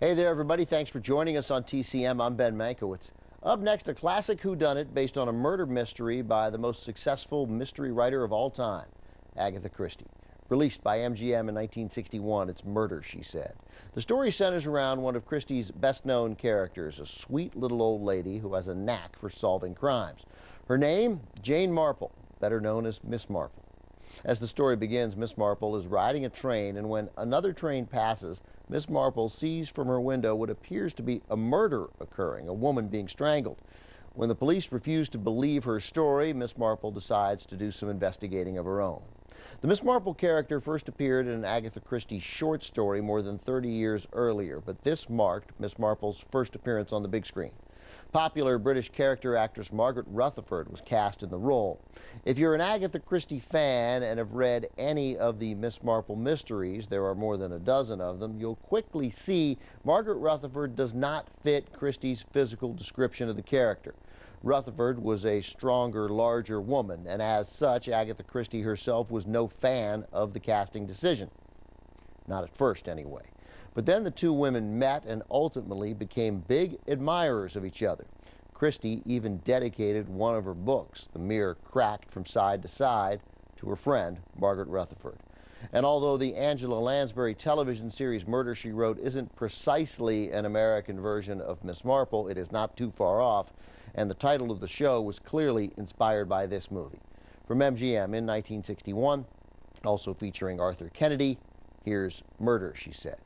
Hey there, everybody. Thanks for joining us on TCM. I'm Ben Mankiewicz. Up next, a classic whodunit based on a murder mystery by the most successful mystery writer of all time, Agatha Christie. Released by MGM in 1961, it's Murder, She Said. The story centers around one of Christie's best-known characters, a sweet little old lady who has a knack for solving crimes. Her name, Jane Marple, better known as Miss Marple. As the story begins, Miss Marple is riding a train, and when another train passes, Miss Marple sees from her window what appears to be a murder occurring, a woman being strangled. When the police refuse to believe her story, Miss Marple decides to do some investigating of her own. The Miss Marple character first appeared in an Agatha Christie short story more than 30 years earlier, but this marked Miss Marple's first appearance on the big screen. Popular British character actress Margaret Rutherford was cast in the role. If you're an Agatha Christie fan and have read any of the Miss Marple mysteries, there are more than a dozen of them, you'll quickly see Margaret Rutherford does not fit Christie's physical description of the character. Rutherford was a stronger, larger woman, and as such, Agatha Christie herself was no fan of the casting decision. Not at first, anyway. But then the two women met and ultimately became big admirers of each other. Christie even dedicated one of her books, The Mirror Cracked from Side to Side, to her friend, Margaret Rutherford. And although the Angela Lansbury television series Murder, She Wrote isn't precisely an American version of Miss Marple, it is not too far off, and the title of the show was clearly inspired by this movie. From MGM in 1961, also featuring Arthur Kennedy, here's Murder, She Said.